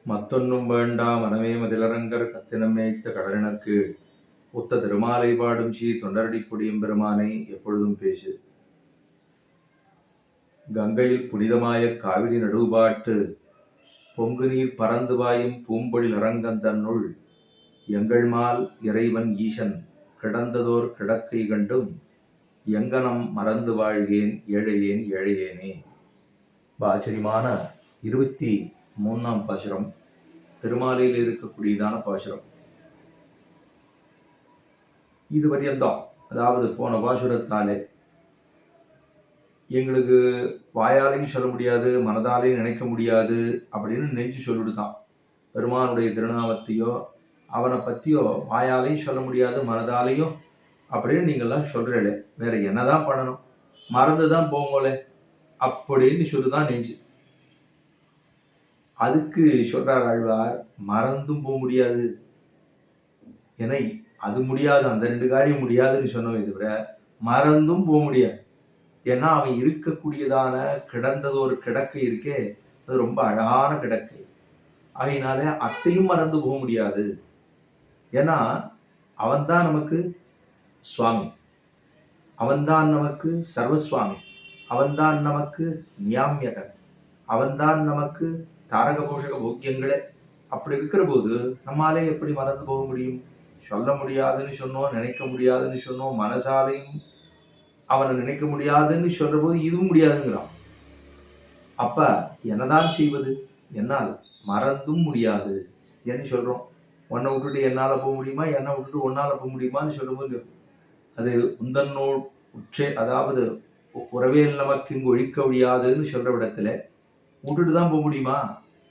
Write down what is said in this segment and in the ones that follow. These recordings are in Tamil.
மத்தொன்னும் வேண்டா மனமே மதிலரங்கர் கத்தினம் மேய்த்த கடலினர்கீழ் உத்த திருமாலை பாடும் தொண்டரடிப்புடியும் பெருமானை எப்பொழுதும் பேசு. கங்கையில் புனிதமாய காவிரி நடுவுபாட்டு பொங்கு நீர் பறந்து பாயும் பூம்பொழில் அரங்கந்தன்னுள் எங்கள்மால் இறைவன் ஈசன் கிடந்ததோர் கிடக்கை கண்டும் எங்கனம் மறந்து வாழ்கேன் ஏழையேன் ஏழையேனே. ஆச்சரியமான 23ஆம் பாசுரம், திருமாலையில் இருக்கக்கூடியதான பாசுரம். இது பரியந்தம், அதாவது போன பாசுரத்தாலே எங்களுக்கு வாயாலையும் சொல்ல முடியாது, மனதாலையும் நினைக்க முடியாது அப்படின்னு நெஞ்சு சொல்லிடுதான். பெருமானுடைய திருநாமத்தையோ அவனை பற்றியோ வாயாலையும் சொல்ல முடியாது, மனதாலையும் அப்படின்னு நீங்கள்லாம் சொல்கிறீங்களே, வேற என்னதான் பண்ணணும், மறந்து தான் போங்களே அப்படின்னு சொல்லுதான் நெஞ்சு. அதுக்கு சொல்றார் ஆழ்வார், மறந்தும் போக முடியாது. ஏன்னா அது முடியாது, அந்த 2 காரியம் முடியாதுன்னு சொன்னோம். தவிர மறந்தும் போக முடியாது. ஏன்னா அவன் இருக்கக்கூடியதான கிடந்தது ஒரு கிடக்கை இருக்கே, அது ரொம்ப அழகான கிடக்கை. ஆகையினால அத்தையும் மறந்து போக முடியாது. ஏன்னா அவன்தான் நமக்கு சுவாமி, அவன்தான் நமக்கு சர்வசுவாமி, அவன்தான் நமக்கு நியாமியகன், அவன்தான் நமக்கு தாரக போஷக போக்கியங்களே. அப்படி இருக்கிற போது நம்மாலே எப்படி மறந்து போக முடியும்? சொல்ல முடியாதுன்னு சொன்னோம், நினைக்க முடியாதுன்னு சொன்னோம், மனசாலையும் அவனை நினைக்க முடியாதுன்னு சொல்ற போது இதுவும் முடியாதுங்கிறான். அப்ப என்னதான் செய்வது? என்னால் மறந்தும் முடியாது என்று சொல்றோம். உன்னை விட்டுட்டு என்னால் போக முடியுமா, என்னை விட்டுட்டு ஒன்னால் போக முடியுமான்னு சொல்லும்போது அது உந்தன்னோடு உற்றே, அதாவது உறவேல் நமக்கு இங்கு ஒழிக்க முடியாதுன்னு சொல்ற விடத்துல விட்டுட்டு தான் போக முடியுமா?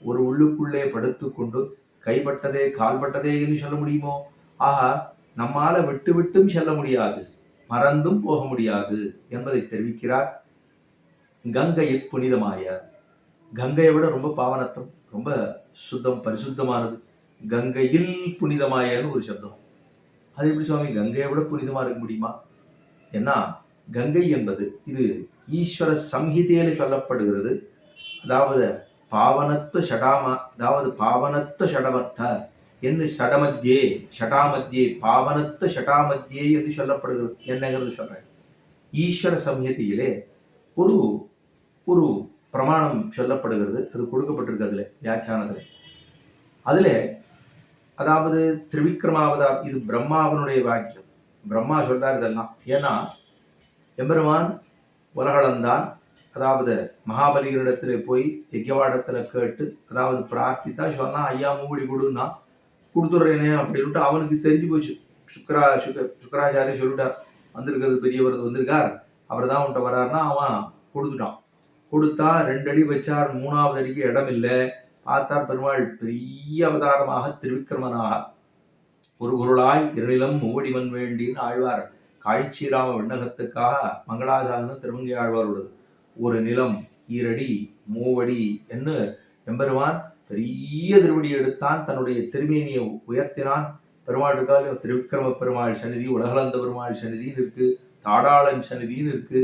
ஒரு உள்ளுக்குள்ளே படுத்து கொண்டு கைப்பட்டதே கால்பட்டதேன்னு சொல்ல முடியுமோ? ஆஹா, நம்மால விட்டு விட்டும் செல்ல முடியாது, மறந்தும் போக முடியாது என்பதை தெரிவிக்கிறார். கங்கையில் புனிதமாய, கங்கையை விட ரொம்ப பாவனத்தம், ரொம்ப சுத்தம், பரிசுத்தமானது. கங்கையில் புனிதமாயன்னு ஒரு சப்தம். அது எப்படி சுவாமி கங்கையை விட புனிதமா இருக்க முடியுமா? ஏன்னா கங்கை என்பது இது ஈஸ்வர சம்ஹிதையில சொல்லப்படுகிறது. அதாவது பாவனத்துவ ஷடாம, அதாவது பாவனத்துவ ஷடமத்த என்று ஷடமத்தியே ஷடாமத்தியே பாவனத்துவ ஷடாமத்தியே என்று சொல்லப்படுகிறது. என்னங்கிறது சொல்றேன். ஈஸ்வர சம்ஹிதையிலே ஒரு ஒரு பிரமாணம் சொல்லப்படுகிறது. அது கொடுக்கப்பட்டிருக்கு அதுல வியாக்கியானத்தில். அதுல அதாவது திரிவிக்ரமாவதார், இது பிரம்மாவனுடைய வாக்கியம். பிரம்மா சொல்றார் இதெல்லாம். ஏன்னா எம்பெருமான் உலகளந்தான், அதாவது மகாபலிகளிடத்துல போய் யஜ்யவாடத்துல கேட்டு, அதாவது பிரார்த்தித்தா சொன்னா ஐயா மூடி கொடுன்னா கொடுத்துட்றேனே அப்படின்ட்டு அவனுக்கு தெரிஞ்சு போச்சு. சுக்கராச்சாரிய சொல்லிட்டார், வந்திருக்கிறது பெரியவர் வந்திருக்கார், அவர் தான் உன்ட்ட வர்றாருன்னா அவன் கொடுத்துட்டான். கொடுத்தா 2 அடி வச்சார், 3வது அடிக்கு இடம் இல்லை. பார்த்தார் பெருமாள் பெரிய அவதாரமாக திருவிக்கிரமனாக ஒரு குருளாய் இருநிலம் மூவடிமன் வேண்டின்னு ஆழ்வார் காய்ச்சிராம விண்ணகத்துக்காக மங்களாசாசனம் திருமங்கை ஆழ்வார் உள்ளது. ஒரு நிலம், ஈரடி, மூவடி என்று எம்பெருமான் பெரிய திருவடி எடுத்தான், தன்னுடைய திருமேனியை உயர்த்தினான். பெருமாள் இருக்கால் திருவிக்கிரம பெருமாள் சன்னிதி, உலகளந்த பெருமாள் சன்னிதின்னு இருக்கு, தாடாளன் சன்னிதின்னு இருக்கு.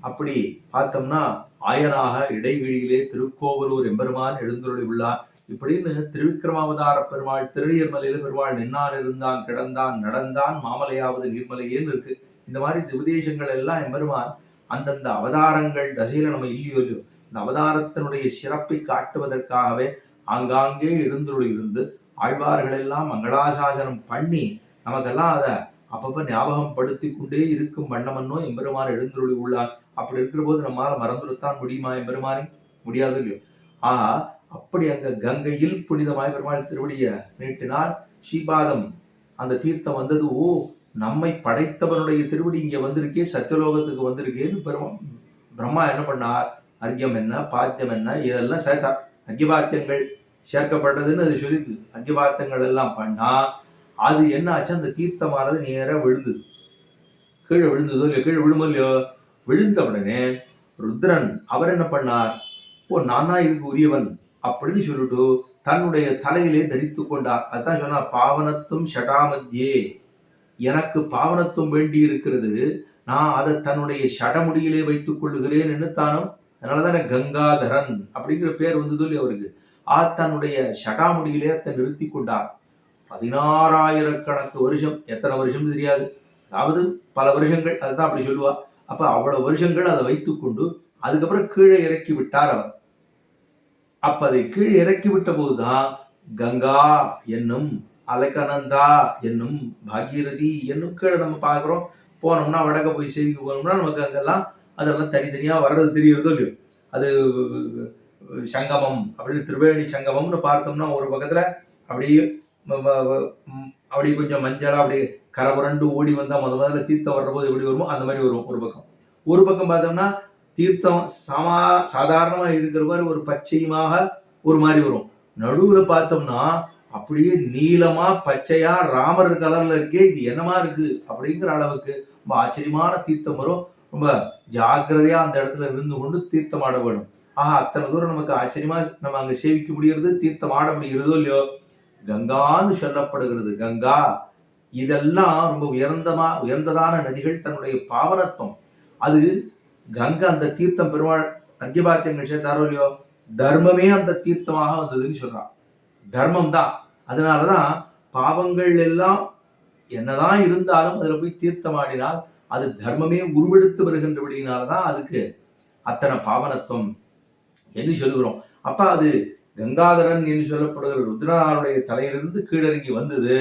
அப்படி பார்த்தோம்னா ஆயனாக இடைவெளியிலே திருக்கோவலூர் எம்பெருமான் எழுந்துருளி உள்ளான். இப்படின்னு திருவிக்கிரமாவதார பெருமாள் திருநீர்மலையில பெருமாள் நின்னான், இருந்தான், கிடந்தான், நடந்தான், மாமலையாவது நீர்மலையேன்னு இருக்கு. இந்த மாதிரி உபதேசங்கள் எல்லாம் எம்பெருமான் அந்தந்த அவதாரங்கள் தசையில நம்ம இல்லையோ இல்லையோ இந்த அவதாரத்தினுடைய சிறப்பை காட்டுவதற்காகவே ஆங்காங்கே எழுந்துருள் இருந்து ஆழ்வார்கள் எல்லாம் மங்களாசாசனம் பண்ணி நமக்கெல்லாம் அதை அப்பப்ப ஞாபகம் படுத்தி கொண்டே இருக்கும் வண்ணமன்னோ எம்பெருமான் எழுந்துருளி உள்ளான். அப்படி இருக்கிற போது நம்மால மறந்துடுத்தான் முடியுமா எம்பெருமானே? முடியாது இல்லையோ. ஆஹா, அப்படி அங்க கங்கையில் புனிதமாய் பெருமாள் திருவடிய நீட்டினார். ஸ்ரீபாதம் அந்த தீர்த்தம் வந்தது. ஓ, நம்மை படைத்தவனுடைய திருவடி இங்க வந்திருக்கே, சத்தியலோகத்துக்கு வந்திருக்கேன்னு பிரம்மா என்ன பண்ணார்? அர்க்கியம் என்ன, பாத்தியம் என்ன, இதெல்லாம் சேர்த்தார். அர்க்கியபாத்தியங்கள் சேர்க்கப்பட்டதுன்னு அது சொல்லிருக்கு. அர்க்கியபாத்தியங்கள் எல்லாம் பண்ணா அது என்ன ஆச்சு? அந்த தீர்த்தமானது நேரா விழுந்தது. கீழே விழுந்ததோ இல்லையோ, கீழே விழுமோ இல்லையோ, விழுந்த உடனே ருத்ரன் அவர் என்ன பண்ணார்? ஓ, நான் தான் இதுக்கு உரியவன் அப்படின்னு சொல்லிட்டு தன்னுடைய தலையிலே தரித்து கொண்டார். அதான் சொன்னா பாவனத்தும் ஷடாமத்தியே, எனக்கு பாவனத்துவம் வேண்டி இருக்கிறது, நான் அதை தன்னுடைய ஷடமுடியிலே வைத்துக் கொள்ளுகிறேன் என்று தானும். அதனாலதான் கங்காதரன் அப்படிங்கிற பேர் வந்தது இல்லையா அவருக்கு. தன்னுடைய ஷடாமுடியிலே நிறுத்தி கொண்டார். 16,000 வருஷம், எத்தனை வருஷம் தெரியாது, அதாவது பல வருஷங்கள், அதுதான் அப்படி சொல்லுவா. அப்ப அவ்வளவு வருஷங்கள் அதை வைத்துக் கொண்டு அதுக்கப்புறம் கீழே இறக்கி விட்டார் அவர். அப்ப அதை கீழே இறக்கி விட்ட போதுதான் கங்கா என்னும், அலகநந்தா என்னும், பாகீரதி என்னும் கீழே நம்ம பார்க்கிறோம். போனோம்னா வடக்க போய் சேவிக்கு போனோம்னா நமக்கு அங்கெல்லாம் அதெல்லாம் தனித்தனியா வர்றது தெரியறதோ இல்லையோ. அது சங்கமம் அப்படின்னு திருவேணி சங்கமம்னு பார்த்தோம்னா ஒரு பக்கத்துல அப்படியே அப்படி கொஞ்சம் மஞ்சளா அப்படியே கரபுரண்டு ஓடி வந்தா முதல்ல தீர்த்தம் வர்ற போது எப்படி வருமோ அந்த மாதிரி வரும் ஒரு பக்கம். ஒரு பக்கம் பார்த்தோம்னா தீர்த்தம் சாதாரணமா இருக்கிற மாதிரி ஒரு பச்சையுமாக ஒரு மாதிரி வரும். நடுவுல பார்த்தோம்னா அப்படியே நீளமா பச்சையா ராமர் கலர்ல இருக்கே, இது என்னமா இருக்கு அப்படிங்கிற அளவுக்கு ரொம்ப ஆச்சரியமான தீர்த்தம் வரும். ரொம்ப ஜாக்கிரதையா அந்த இடத்துல இருந்து கொண்டு தீர்த்தம் ஆட வேணும். அத்தனை தூரம் நமக்கு ஆச்சரியமா நம்ம அங்க சேவிக்க முடிகிறது, தீர்த்தம் ஆட முடிகிறதோ இல்லையோ. கங்கான்னு சொல்லப்படுகிறது. கங்கா இதெல்லாம் ரொம்ப உயர்ந்ததான நதிகள், தன்னுடைய பாவனத்துவம். அது கங்கா அந்த தீர்த்தம் பெருமாள் அர்க்கியபாத்தியங்கள் சேர்த்தாரோ இல்லையோ, தர்மமே அந்த தீர்த்தமாக வந்ததுன்னு சொல்றான். தர்மம் தான். அதனாலதான் பாவங்கள் எல்லாம் என்னதான் இருந்தாலும் அதுல போய் தீர்த்தமாடினால் அது தர்மமே உருவெடுத்து வருகின்றபடியினாலதான் அதுக்கு அத்தனை பாவனத்துவம் என்று சொல்லுகிறோம். அப்ப அது கங்காதரன் என்று சொல்லப்படுகிற ருத்ரனாருடைய தலையிலிருந்து கீழிறங்கி வந்தது.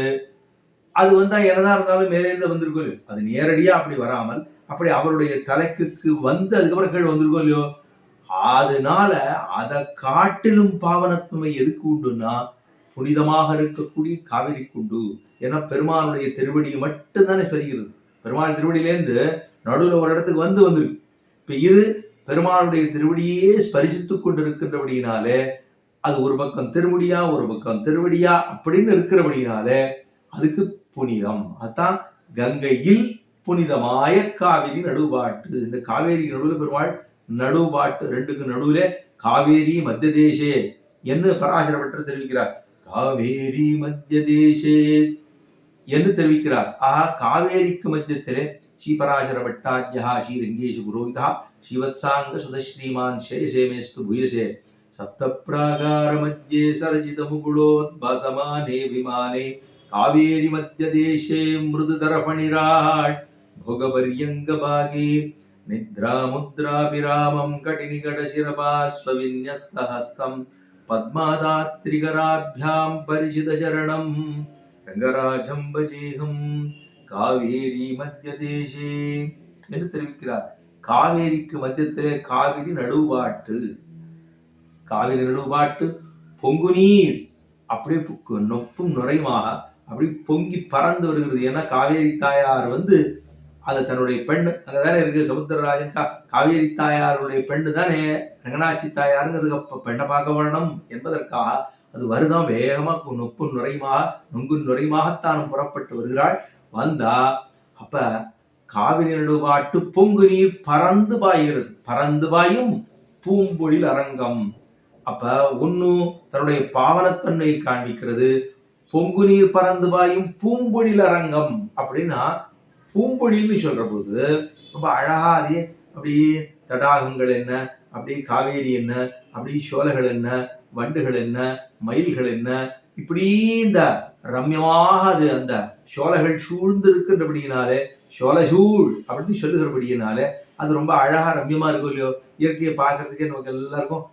அது வந்தா என்னதான் இருந்தாலும் மேலேருந்து வந்திருக்கோ இல்லையோ, அது நேரடியா அப்படி வராமல் அப்படி அவருடைய தலைக்கு வந்து அதுக்கப்புறம் கீழே வந்திருக்கோ இல்லையோ. அதனால அதை காட்டிலும் பாவனத்துவம் எதுக்கு உண்டுன்னா புனிதமாக இருக்கக்கூடிய காவிரி குண்டு. ஏன்னா பெருமானுடைய திருவடியை மட்டும்தானே ஸ்பரிக்கிறது. பெருமாள் திருவடியிலேருந்து நடுவில் ஒரு இடத்துக்கு வந்திருக்கு. இப்ப இது பெருமானுடைய திருவடியே ஸ்பரிசித்துக் கொண்டிருக்கின்றபடியினாலே அது ஒரு பக்கம் திருமுடியா ஒரு பக்கம் திருவடியா அப்படின்னு இருக்கிறபடினாலே அதுக்கு புனிதம். அதான் கங்கையில் புனிதமாய காவிரி நடுபாட்டு. இந்த காவேரி நடுவில் பெருமாள் நடுபாட்டு, ரெண்டுக்கு நடுவுல காவேரி மத்திய தேசே என்று பராசர பட்டர் தெரிவிக்கிறார். காவேரி மத்திய தேசே என்று தெரிவிக்கிறார். காவேரிக்கு மத்தியத்திலே ஸ்ரீபராசர பட்டாரியா ஸ்ரீரங்கேஷ் புரோகிதா ஸ்ரீவத்சாங்க சுதஸ்ரீமான் சேசேமேஸ்து பூயசே சப்த பிராகார மத்தியே சரஜித முகுளோத்பாசமானே விமானே காவேரி மத்திய தேசே மிருதுதரபணிராட் भोगपर्यंग भागे निद्रा मुद्राभिरामं कटिनिकटशिरपाश्वविन्यस्तहस्तं पद्मादात्रिकराभ्यां परिचितचरणं रंगराजं भजेहं காவேரி மத்திய தேசே என்று தெரிவிக்கிறார். காவேரிக்கு மத்தியத்திலே காவிரி நடுவாட்டு. காவிரி நடுவாட்டு பொங்கு நீர் அப்படியே நொப்பும் நுரையுமாக அப்படி பொங்கி பறந்து வருகிறது. ஏன்னா காவேரி தாயார் அது தன்னுடைய பெண்ணு அங்கதானே இருக்கு. சமுத்திரராஜன் காவேரி தாயாருடைய பெண்ணு தானே ரங்கநாச்சி தாயாருங்கிறதுக்கு பெண்ணை பார்க்க வரணும் என்பதற்காக அது வருதான் வேகமா நொங்கு நுரைமாகத்தான் புறப்பட்டு வருகிறாள். வந்தா அப்ப காவிரி நடுவாட்டு பொங்கு நீர் பறந்து பாய்கிறது. பறந்து பாயும் பூம்பொழில் அரங்கம். அப்ப ஒண்ணு தன்னுடைய பாவனத்தன்மையை காண்பிக்கிறது. பொங்கு நீர் பறந்து பாயும் பூம்பொழில் அரங்கம் அப்படின்னா பூம்பொழில்னு சொல்ற போது ரொம்ப அழகா அதே அப்படி தடாகங்கள் என்ன, அப்படி காவேரி என்ன, அப்படி சோலைகள் என்ன, வண்டுகள் என்ன, மயில்கள் என்ன, இப்படி இந்த ரம்யமாக அது அந்த சோலைகள் சூழ்ந்து இருக்கின்றபடியினாலே சோலைசூழ் அப்படின்னு சொல்லுகிறபடியினாலே அது ரொம்ப அழகா ரம்யமா இருக்கும் இல்லையோ. இயற்கையை பார்க்கறதுக்கே நமக்கு எல்லாருக்கும்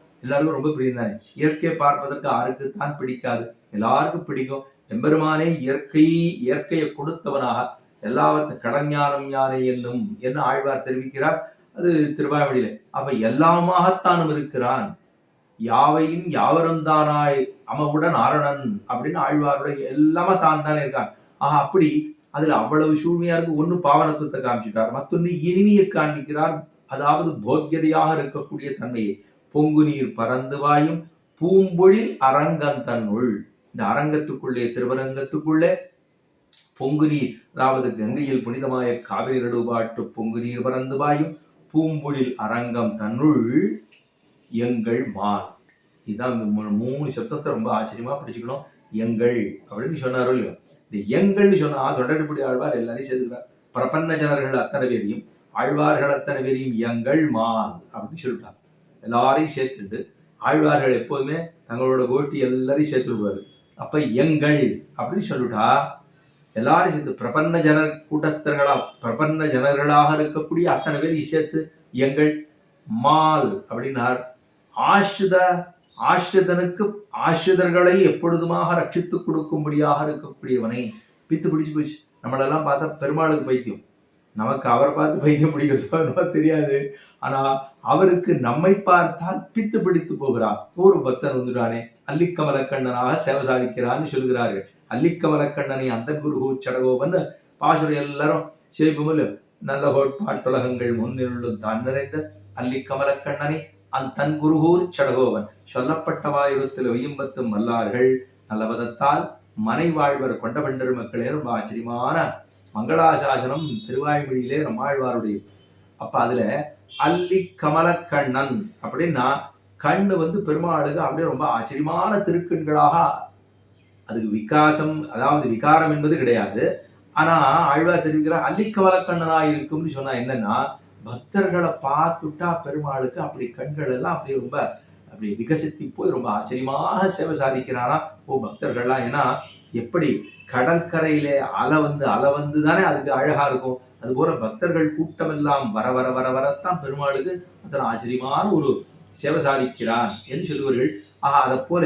ரொம்ப பிடிக்கும் தானே. இயற்கையை பார்ப்பதற்கு யாருக்குத்தான் பிடிக்காது, எல்லாருக்கும் பிடிக்கும். எம்பெருமானே இயற்கையை கொடுத்தவனாக எல்லாவற்ற கடஞானம் யானை என்னும் என்ன ஆழ்வார் தெரிவிக்கிறார். அது திருவாவடியில. அப்ப எல்லாமாகத்தானும் இருக்கிறான். யாவையும் யாவரும் தானாய் அமவுடன் ஆரணன் அப்படின்னு ஆழ்வாருடைய எல்லாமே தான் தானே இருக்கான். அப்படி அதுல அவ்வளவு சூழ்மையா இருக்கு. ஒண்ணு பாவனத்துவத்தை காமிச்சிட்டார், மற்றொன்னு இனிமையை காண்பிக்கிறார். அதாவது போக்கியதையாக இருக்கக்கூடிய தன்மையை. பொங்கு நீர் பறந்து வாயும் பூம்பொழில் அரங்கன் தன்னுள். இந்த அரங்கத்துக்குள்ளே திருவரங்கத்துக்குள்ளே பொங்கு நீர், அதாவது கங்கையில் புனிதமாய காவிரி நடுபாட்டு பொங்கு நீர் பறந்து பாயும் பூம்பொழில் அரங்கம் தன்னுள் எங்கள் மான். இதுதான் இந்த 3 சப்தத்தை ரொம்ப ஆச்சரியமா படிச்சுக்கணும். எங்கள் அப்படின்னு சொன்னாரோ இல்லையோ. இந்த எங்கள்னு சொன்னா தொண்டடிப்படி ஆழ்வார் எல்லாரையும் சேர்த்துக்கிறார். பிரபன்ன ஜனர்கள் அத்தனை பேரையும் ஆழ்வார்கள் அத்தனை பேரையும் எங்கள் மான் அப்படின்னு சொல்லிட்டாங்க. எல்லாரையும் சேர்த்துட்டு ஆழ்வார்கள் எப்போதுமே தங்களோட கோட்டி எல்லாரையும் சேர்த்து விடுவாரு. அப்ப எங்கள் அப்படின்னு சொல்லிட்டா எல்லாரும் சேர்த்து பிரபன்ன ஜன கூட்டஸ்தர்களா பிரபன்ன ஜனர்களாக இருக்கக்கூடிய அத்தனை பேர் சேர்த்து எங்கள் மால் அப்படின்னார். ஆஷ்ரிதனுக்கு ஆஷ்ரிதர்களை எப்பொழுதுமாக ரட்சித்துக் கொடுக்கும்படியாக இருக்கக்கூடியவனை. பித்து பிடிச்சு போச்சு. நம்மளெல்லாம் பார்த்தா பெருமாளுக்கு பைத்தியம், நமக்கு அவரை பார்த்து பைத்தியம் பிடிக்கிறதோ தெரியாது. ஆனா அவருக்கு நம்மை பார்த்தால் பித்து பிடித்து போகிறார். ஒரு பக்தன் வந்துட்டானே அல்லிக்கமலக்கண்ணனாக சேவை சாதிக்கிறான்னு சொல்லுகிறார்கள். அல்லிக்கமலக்கண்ணனை அந்த குரு சடகோபன் பாசுரை எல்லாரும் சேவிப்போம். நல்ல கோட்பாட்டுலகங்கள் முன்னிருளும் தான் நிறைந்த அல்லிக்கமலக்கண்ணனை தன் குருகூர் சடகோவன் சொல்லப்பட்ட வாயுரத்தில் வெய்யும்பத்தும் வல்லார்கள் நல்லபதத்தால் மனை வாழ்வர் கொண்ட பெண்டர் மக்களே. ரொம்ப ஆச்சரியமான மங்களாசாசனம் திருவாய்மொழியிலே நம்மாழ்வாருடைய. அப்ப அதுல அல்லி கமலக்கண்ணன் அப்படின்னா கண்ணு பெருமாளுக்கு அப்படியே ரொம்ப ஆச்சரியமான திருக்கண்களாக, அதுக்கு விகாசம் அதாவது விகாரம் என்பது கிடையாது. ஆனா ஆழ்வார் தெரிவிக்கிறார் அல்லிக்கமலக்கண்ணனா இருக்கும்னு சொன்னா என்னன்னா, பக்தர்களை பார்த்துட்டா பெருமாளுக்கு அப்படி கண்கள் எல்லாம் அப்படியே ரொம்ப அப்படி விகசித்து போய் ரொம்ப ஆச்சரியமாக சேவை சாதிக்கிறாரா பக்தர்கள்லாம். ஏன்னா எப்படி கடற்கரையிலே அலை வந்து தானே அதுக்கு அழகா இருக்கும். அதுபோல பக்தர்கள் கூட்டம் எல்லாம் வர வர வர வரத்தான் பெருமாளுக்கு அத்தனை ஆச்சரியமான ஒரு சேவை சாதிக்கிறான் என்று சொல்லுவார்கள். ஆஹா, அதை போல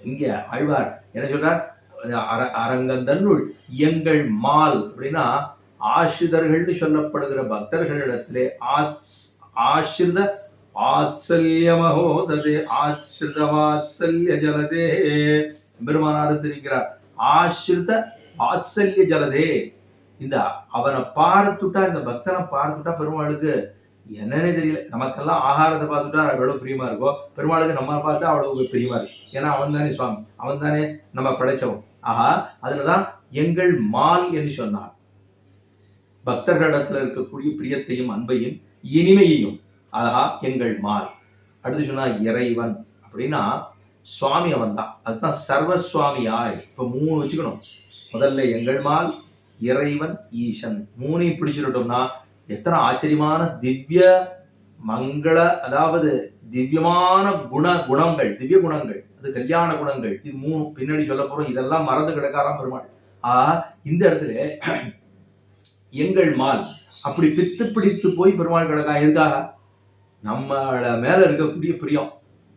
இங்க ஆழ்வார் என்ன சொல்றார், அரங்கந்தன்னுள் எங்கள் மால் அப்படின்னா ஆசிரிதர்கள் சொல்லப்படுகிற பக்தர்களிடத்திலே ஆசிரித ஆத்சல்யமஹோததே ஆசிரித வாத்சல்ய ஜலதே பெருமானார் தெரிவிக்கிறார். ஆசிரித வாத்சல்ய ஜலதே, இந்த அவனை பார்த்துட்டா இந்த பக்தனை பார்த்துட்டா பெருமாளுக்கு என்னன்னே தெரியல. நமக்கெல்லாம் ஆகாரத்தை பார்த்துட்டா எவ்வளவு பிரியமா இருக்கோ, பெருமாளுக்கு நம்ம பார்த்தா அவ்வளவு பிரியமா இருக்கு. ஏன்னா அவன் தானே சுவாமி, அவன் தானே நம்ம படைச்சவன். ஆஹா, அதுலதான் எங்கள் மால் என்று சொன்னார். பக்தர்களிடத்துல இருக்கக்கூடிய பிரியத்தையும் அன்பையும் இனிமையையும் ஆஹா எங்கள் மால். அடுத்து சொன்னா இறைவன் அப்படின்னா சுவாமி அவன் தான், அதுதான் சர்வசுவாமியாய். இப்ப 3 வச்சுக்கணும். முதல்ல எங்கள் மால், இறைவன், ஈசன். 3ஐயும் பிடிச்சிட்டோம்னா எத்தனை ஆச்சரியமான திவ்ய மங்கள அதாவது திவ்யமான குணங்கள், திவ்ய குணங்கள், அது கல்யாண குணங்கள். இது 3 பின்னாடி சொல்ல போறோம். இதெல்லாம் மறந்து கிடக்காராம் பெருமாள். இந்த இடத்துல எங்கள் மால் அப்படி பித்து பிடித்து போய் பெருமாள் கிடக்கா. எதுக்காக? நம்மள மேல இருக்கக்கூடிய பிரியம்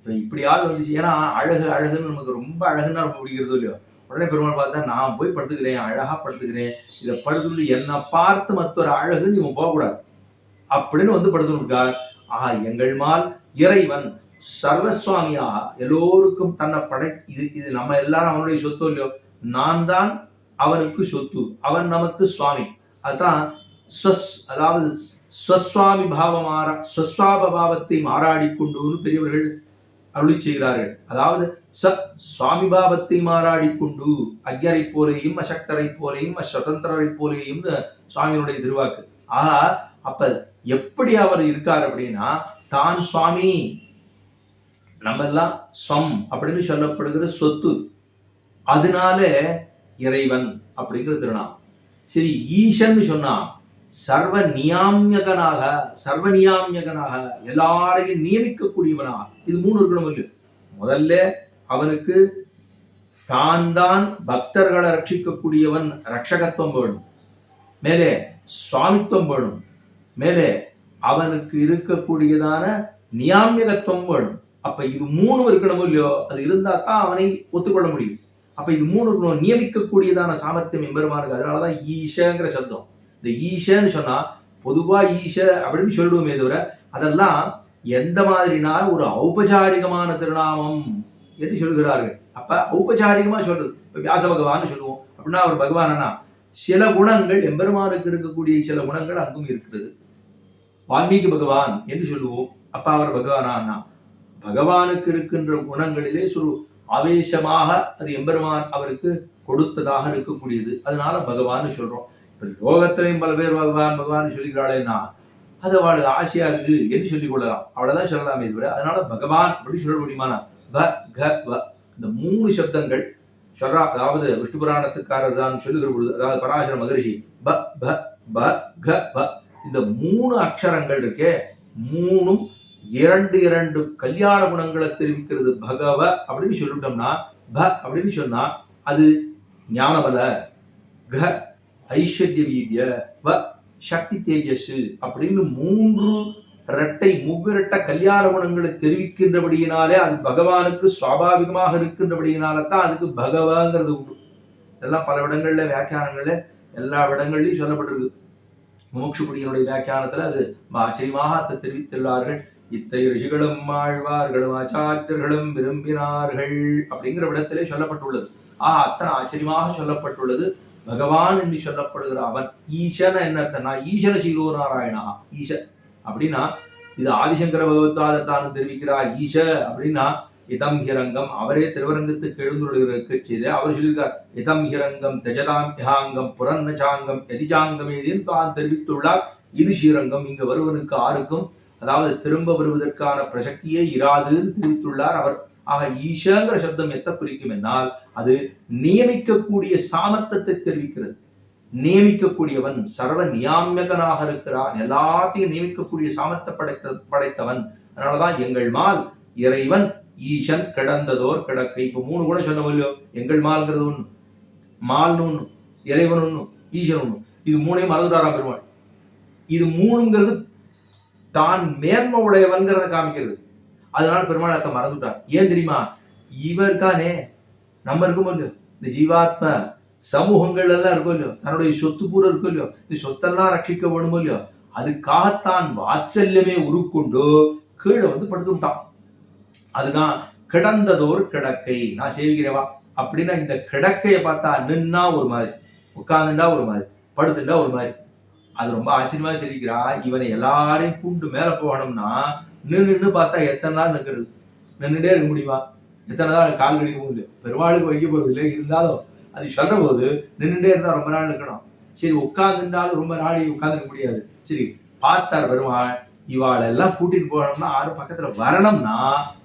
இப்படியாவது வந்துச்சு. ஏன்னா அழகுன்னு நமக்கு ரொம்ப அழகுன்னா ரொம்ப பிடிக்கிறது இல்லையோ. உடனே பெருமாள் பார்த்தா நான் போய் படுத்துக்கிறேன், அழகா படுத்துக்கிறேன், இதை படுத்துட்டு என்னை பார்த்து மற்றொரு அழகுன்னு இவன் போகக்கூடாது அப்படின்னு படுத்துருக்கார். ஆஹா எங்கள் மால் இறைவன் சர்வசுவாமியாக எல்லோருக்கும் தன்னை இது நம்ம எல்லாரும் அவனுடைய சொத்து இல்லையோ. நான் தான் அவனுக்கு சொத்து, அவன் நமக்கு சுவாமி. அதுதான் அதாவது ஸ்வஸ்வாமி ஸ்வஸ்வாபாவத்தை மாறாடிக்கொண்டுன்னு பெரியவர்கள் அருளி செய்கிறார்கள். அதாவது சுவாமி பாவத்தை மாறாடிக்கொண்டு அக்ஞரை போலேயும் அசக்தரை போலேயும் அஸ்வதந்திரரை போலேயும் சுவாமியினுடைய திருவாக்கு. ஆஹா, அப்ப எப்படி அவர் இருக்கார் அப்படின்னா தான் சுவாமி, நம்ம எல்லாம் ஸ்வம் அப்படின்னு சொல்லப்படுகிற சொத்து, அதனால இறைவன் அப்படிங்கிற திருநாம். சரி, ஈசன் சொன்னா சர்வ நியாமியகனாக எல்லாரையும் நியமிக்கக்கூடியவனாக. இது 3 இருக்கணும் இல்லையோ. முதல்ல அவனுக்கு தான் பக்தர்களை ரட்சிக்கக்கூடியவன், ரட்சகத்துவம் வேணும். மேலே சுவாமித்துவம் வேணும். மேலே அவனுக்கு இருக்கக்கூடியதான நியாமியகத்துவம் வேணும். அப்ப இது 3 இருக்கணும் இல்லையோ. அது இருந்தா தான் அவனை ஒத்துக்கொள்ள முடியும். அப்ப இது 3 இருக்கணும். நியமிக்கக்கூடியதான சாமர்த்தியம் எம்பெருமானுக்கு. அதனாலதான் ஈஷங்கிற சப்தம். இந்த ஈஷன்னு சொன்னா பொதுவா ஈஷ அப்படின்னு சொல்லுவோமே தவிர அதெல்லாம் எந்த மாதிரினா ஒரு ஔபச்சாரிகமான திருநாமம் என்று சொல்கிறார்கள். அப்ப ஔபச்சாரிகமா சொல்றது. இப்ப வியாச பகவான் சொல்லுவோம் அப்படின்னா அவர் பகவானா சில குணங்கள் எம்பெருமானுக்கு இருக்கக்கூடிய சில குணங்கள் அங்கும் இருக்கிறது. வால்மீகி பகவான் என்று சொல்லுவோம். அப்ப அவர் பகவானா பகவானுக்கு இருக்கின்ற குணங்களிலே ஒரு ஆவேசமாக அது எம்பெருமான் அவருக்கு கொடுத்ததாக இருக்கக்கூடியது. அதனால பகவான் சொல்றோம். இப்ப லோகத்திலையும் பல பேர் பகவான் சொல்லிக்கிறாளேன்னா அது அவளுக்கு ஆசையா இருக்கு என்று சொல்லிக் கொள்ளலாம். அவ்வளவுதான் சொல்லலாமே தவிர அதனால பகவான் அப்படி சொல்ல முடியுமானா இந்த 3 சப்தங்கள் சொல்றா. அதாவது விஷ்ணு புராணத்துக்காரர் தான் சொல்லுகிற பொழுது, அதாவது பராசர மகரிஷி இந்த 3 அக்ஷரங்கள் இருக்கே, 3ம் இரண்டு கல்யாண குணங்களை தெரிவிக்கிறது. பகவ அப்படின்னு சொல்லிட்டோம்னா, ப அப்படின்னு சொன்னா அது ஞானபல, க ஐஸ்வர்ய வீரிய, வ சக்தி தேஜஸ் அப்படின்னு 3 இரட்டை முவ்விரட்ட கல்யாண குணங்களை தெரிவிக்கின்றபடியினாலே அது பகவானுக்கு சுவாபாவிகமாக இருக்கின்றபடியினால தான் அதுக்கு பகவங்கிறது உண்டு. இதெல்லாம் பல இடங்கள்ல வியாக்கியானங்கள்ல எல்லா இடங்கள்லையும் சொல்லப்பட்டிருக்கு. மோட்சபுடியினுடைய வியாக்கியானத்துல அது ஆச்சரியமாக அதை தெரிவித்துள்ளார்கள். இத்தை ரிஷிகளும் ஆழ்வார்களும் ஆச்சாரியர்களும் விரும்பினார்கள் அப்படிங்கிற இடத்திலே சொல்லப்பட்டுள்ளது. அத்தனை ஆச்சரியமாக சொல்லப்பட்டுள்ளது. பகவான் என்று சொல்லப்படுகிற அவன் ஈசன் என்ன அர்த்தம்னா ஈசன சீலோ நாராயணா. ஈச அப்படின்னா இது ஆதிசங்கர பகவத்பாதத்தான தெரிவிக்கிறார். ஈச அப்படின்னா இதம் ஹிரங்கம் அவரே திருவரங்கத்துக்கு எழுந்துள்ளதற்கு செய்த அவர் சொல்லியிருக்கார். இதம் ஹிரங்கம் தெஜதாம் யஹாங்கம் புரன்னச்சாங்கம் எதிஜாங்கம் ஏதேன்னு தான் தெரிவித்துள்ளார். இது ஸ்ரீரங்கம், இங்க வருவனுக்கு ஆருக்கும் அதாவது திரும்ப வருவதற்கான பிரசக்தியே இராதுன்னு தெரிவித்துள்ளார் அவர். ஆக ஈஷங்கிற சப்தம் எத்த குறிக்கும் என்னால் அது நியமிக்கக்கூடிய சாமர்த்தத்தை தெரிவிக்கிறது. நியமிக்கக்கூடியவன் சர்வ நியாமியகனாக இருக்கிறான், எல்லாத்தையும் நியமிக்கக்கூடிய சாமர்த்த படைத்தவன். அதனாலதான் எங்கள் மால் இறைவன் ஈசன் கிடந்ததோர் கிடக்கை. இப்ப 3 கூட சொல்ல முடியும். எங்கள் மால்ங்கிறது ஒண்ணு, மால்னு ஒண்ணு, இறைவன் ஒண்ணு, ஈசன் ஒண்ணு. இது 3ஐயும் மறந்துட்டாரா பெருமாள். இது 3ங்கிறது தான் மேன்மை உடையவன்கிறத காமிக்கிறது. அதனால பெருமாள் அதை மறந்துட்டார். ஏன் தெரியுமா? இவருக்கானே நம்ம இருக்கும் இல்லையோ, இந்த ஜீவாத்ம சமூகங்கள் எல்லாம் இருக்கும் இல்லையோ, தன்னுடைய சொத்து பூரா இருக்கும் இல்லையோ, இந்த சொத்தெல்லாம் ரட்சிக்க வேணுமோ இல்லையோ, அதுக்காகத்தான் வாத்சல்யமே உருக்கொண்டு கீழே வந்து படுத்து விட்டான். அதுதான் கிடந்ததோர் கிடக்கை. நான் சேவிக்கிறேவா அப்படின்னா இந்த கிடக்கையை பார்த்தா நின்னா ஒரு மாதிரி, உட்கார்ந்துண்டா ஒரு மாதிரி, படுத்துண்டா ஒரு மாதிரி. அது ரொம்ப ஆச்சரியமா சிரிக்கிறா. இவனை எல்லாரையும் கூண்டு மேல போகணும்னா நின்று பார்த்தா எத்தனை நாள் நிற்கிறது? நின்றுட்டே இருக்க முடியுமா? எத்தனை நாள் கால் கடிக்க முடியும்? பெருமாளுக்கு வைக்க போறது இல்லை. இருந்தாலும் அது சொல்ற போது நின்றுட்டே இருந்தா ரொம்ப நாள் நிற்கணும். சரி, உட்கார்ந்துட்டாலும் ரொம்ப நாள் உட்கார்ந்துக்க முடியாது. சரி, பார்த்தார் பெருமாள், இவாளெல்லாம் கூட்டிட்டு போகணும்னா யாரும் பக்கத்துல வரணும்னா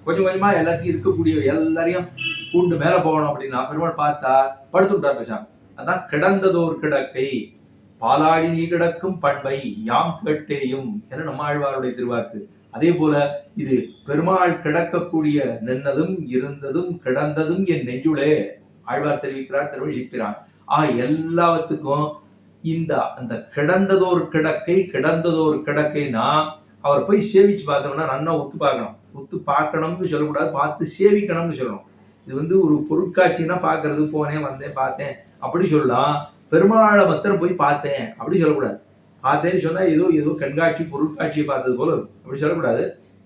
கொஞ்சம் கொஞ்சமா எல்லாத்தையும் இருக்கக்கூடிய எல்லாரையும் கூண்டு மேல போகணும் அப்படின்னா பெருமாள் பார்த்தா படுத்து விட்டார் பேசாம. அதான் கிடந்ததோர் கிடக்கை பாலாடி நீ கிடக்கும் பண்பை யாம் கேட்டேயும் என நம்மாழ்வாருடைய திருவாக்கு. அதே போல இது பெருமாள் கிடக்கக்கூடிய நின்னதும் இருந்ததும் கிடந்ததும் என் நெஞ்சுளே ஆழ்வார் தெரிவிக்கிறார், தெரிவிக்கிறார். எல்லாத்துக்கும் இந்த அந்த கிடந்ததோர் கிடக்கைனா அவர் போய் சேவிச்சு பார்த்தோம்னா நல்லா ஒத்து பார்க்கணும். ஒத்து பார்க்கணும்னு சொல்லக்கூடாது, பார்த்து சேவிக்கணும்னு சொல்லணும். இது வந்து ஒரு பொருட்காட்சின்னா பார்க்கறது, போனேன் வந்தேன் பார்த்தேன் அப்படி சொல்லலாம். பெருமாளை மாத்திரம் போய் பார்த்தேன் அப்படி சொல்லக்கூடாது. பார்த்தேன்னு சொன்னா ஏதோ கண்காட்சி பொருட்காட்சியை பார்த்தது போல இருக்கும் அப்படி சொல்லக்கூடாது.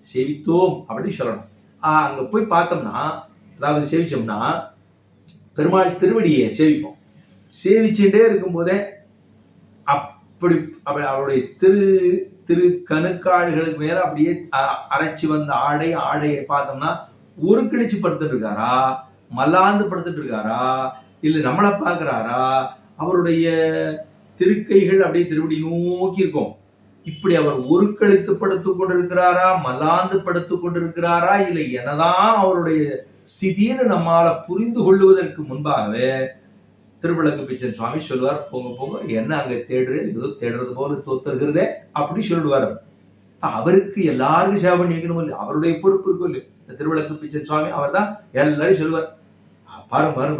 சேவித்தோம் அப்படி சொல்லணும். அங்க போய் பார்த்தோம்னா, அதாவது சேவிச்சோம்னா பெருமாள் திருவடியை சேவிப்போம். சேவிச்சுட்டே இருக்கும் போதே அப்படி அவருடைய திரு கணுக்கால்களுக்கு மேல அப்படியே அரைச்சி வந்த ஆடையை பார்த்தோம்னா ஒரு கிழிச்சு படுத்துட்டு இருக்காரா, மல்லாந்து படுத்துட்டு இருக்காரா, இல்ல நம்மளை பார்க்கிறாரா, அவருடைய திருக்கைகள் அப்படியே திருவடி நோக்கி இருக்கும். இப்படி அவர் உருக்களித்து படுத்துக் கொண்டிருக்கிறாரா, மல்லாந்து படுத்துக் கொண்டிருக்கிறாரா, இல்லை என்னதான் அவருடைய ஸ்திதின்னு நம்மால புரிந்து கொள்ளுவதற்கு முன்பாகவே திருவிளக்கு பிச்சன் சுவாமி சொல்லுவார், போங்க என்ன அங்க தேடுறேன், ஏதோ தேடுறது போல தோத்துருக்கிறதே அப்படி சொல்லுவார். அவருக்கு எல்லாருக்கும் சேவை பண்ணி வைக்கணும் இல்லை, அவருடைய பொறுப்பு இருக்கும் இல்லை. இந்த திருவிளக்கு பிச்சன் சுவாமி அவர் தான் எல்லாரையும் சொல்லுவார், பாரு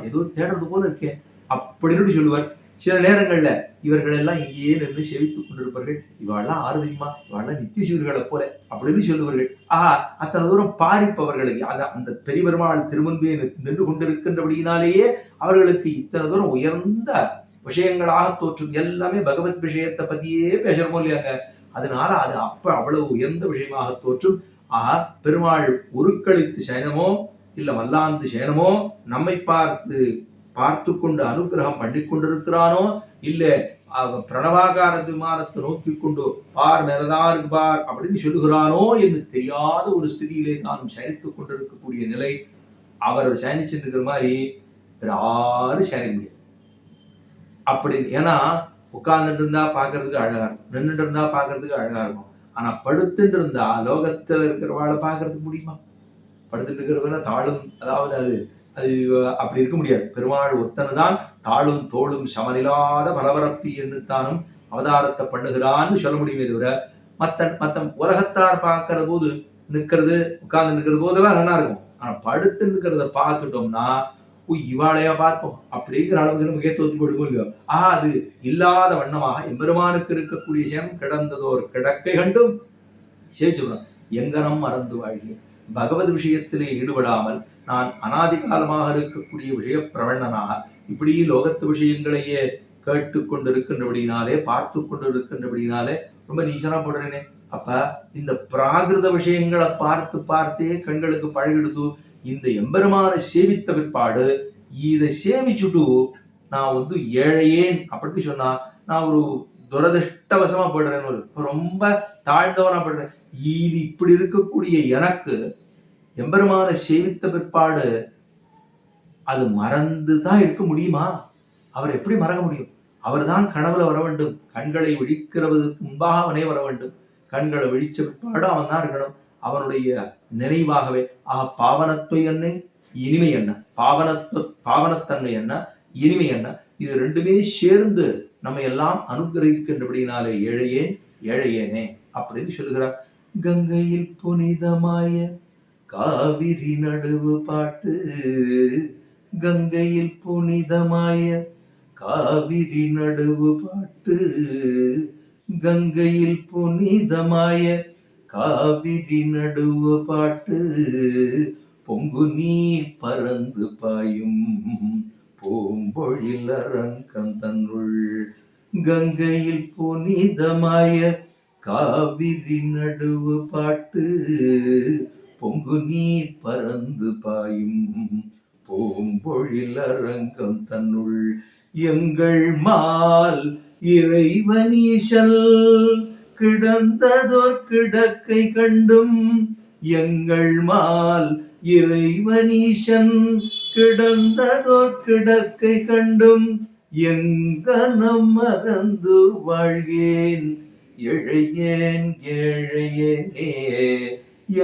ஏதோ தேடுறது போல இருக்கே அப்படின்னு சொல்லுவார். சில நேரங்கள்ல இவர்கள் எல்லாம் இங்கேயே நின்று செவித்துக் கொண்டிருப்பார்கள். இவாள்லாம் ஆறு தெரியுமா, இவாள்லாம் நித்திய சூரியர்களை போல அப்படின்னு சொல்லுவார்கள். அத்தனை தூரம் பாரிப்பவர்களுக்கு அந்த பெரிய பெருமாள் திருமுன்பே நின்று கொண்டிருக்கின்றபடியினாலேயே அவர்களுக்கு இத்தனை தூரம் உயர்ந்த விஷயங்களாக தோற்றும். எல்லாமே பகவத் விஷயத்தை பத்தியே பேசுறோமோ இல்லையாங்க. அதனால அது அவ்வளவு உயர்ந்த விஷயமாக தோற்றும். பெருமாள் உருக்களித்து சயனமோ இல்ல மல்லாந்து சயனமோ நம்மை பார்த்து கொண்டு அனுகிரகம் பண்ணி கொண்டிருக்கிறானோ, இல்ல பிரணவாகார விமானத்தை நோக்கி கொண்டு பார் மேலதான் இருக்கு பார் அப்படின்னு சொல்லுகிறானோ என்று தெரியாத ஒரு ஸ்திதியிலே தானும் சயனித்துக் கொண்டிருக்கக்கூடிய நிலை. அவர் சயனிச்சுட்டு இருக்கிற மாதிரி யாரும் சயனிக்க முடியாது அப்படின்னு. ஏன்னா உட்கார்ந்துட்டு இருந்தா பாக்குறதுக்கு அழகா இருக்கும், நின்றுட்டு இருந்தா பாக்குறதுக்கு அழகா இருக்கும். ஆனா படுத்துட்டு இருந்தா லோகத்துல இருக்கிறவாளை பாக்குறதுக்கு முடியுமா? படுத்துட்டு இருக்கிறவன தாளும், அதாவது அது அப்படி இருக்க முடியாது. பெருமாள் ஒத்தனுதான் தாளும் தோளும் சமனில்லாத பரபரப்பி என்று தானும் அவதாரத்தை பண்ணுகிறான்னு சொல்ல முடியுமே தவிர மத்த மத்த உலகத்தார் பார்க்கிற போது நிக்கிறது, உட்கார்ந்து நிக்கிற போதெல்லாம் நல்லா இருக்கும். ஆனா படுத்து நிக்கிறத பார்த்துட்டோம்னா, இவாளையா பார்த்தோம் அப்படிங்கிற அளவுக்கு நமக்கு தோத்து போடுமோ இல்லையோ. அது இல்லாத வண்ணமாக எம்பெருமானுக்கு இருக்கக்கூடிய சேமம் கிடந்ததோர் கிடக்கை கண்டும் சேவிச்சுக்கிறோம். எங்கனம் மறந்து வாழ்கிறேன். பகவத் விஷயத்திலே ஈடுபடாமல் நான் அனாதி காலமாக இருக்கக்கூடிய விஷய பிரவண்ணனாக இப்படி லோகத்து விஷயங்களையே கேட்டு கொண்டிருக்கின்றபடினாலே பார்த்து கொண்டிருக்கின்றபடினாலே ரொம்ப நீச்சனா போடுறேனே. அப்ப இந்த பிராகிருத விஷயங்களை பார்த்து பார்த்தே கண்களுக்கு பழகிடுது. இந்த எம்பெருமானை சேவித்த பிற்பாடு இதை சேவிச்சுட்டு நான் ஏழையேன் அப்படின்னு சொன்னா நான் ஒரு துரதிருஷ்டவசமா போயிடுறேன், ரொம்ப தாழ்ந்தவனா போயிடுறேன். இது இப்படி இருக்கக்கூடிய எனக்கு எம்பெருமானை சேவித்த பிற்பாடு அது மறந்துதான் இருக்க முடியுமா? அவர் எப்படி மறக்க முடியும்? அவர் தான் கனவுல வர வேண்டும். கண்களை விழிக்கிறதுக்கு முன்பாக அவனே வர வேண்டும். கண்களை விழிச்ச பிற்பாடு அவன் தான் இருக்கணும். அவனுடைய நினைவாகவே பாவனத்துவ என்ன, இனிமை என்ன, பாவனத்தன்மை என்ன, இனிமை என்ன, இது ரெண்டுமே சேர்ந்து நம்ம எல்லாம் அனுகிரகிக்கின்றபடினாலே ஏழையேன் ஏழையேனே அப்படின்னு சொல்லுகிறார். கங்கையில் புனிதமாய காவிரி நடுவு பாட்டு, கங்கையில் புனிதமாய காவிரி நடுவு பாட்டு, கங்கையில் புனிதமாய காவிரி நடுவு பாட்டு, பொங்கு நீர் பறந்து பாயும் பூம்பொழில் அரங்கம் தன்னுள், கங்கையில் புனிதமாய காவிரி நடுவு பாட்டு, பொங்கு நீர் பறந்து பாயும் பூம்பொழில் அரங்கம் தன்னுள், எங்கள் மால் இறைவனீசல் கிடந்ததோர் கிடக்கை கண்டும், எங்கள் மால் இறைவனீசன் கிடந்ததோர் கிடக்கை கண்டும், எங்கனம் மறந்து வாழ்கேன் எழையேன் ஏழையேனே,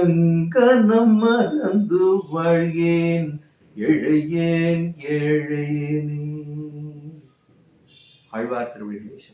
எங்கனம் மறந்து வாழ்கேன் எழையேன் ஏழையேனே. ஆழ்வார் திருவடிகளே.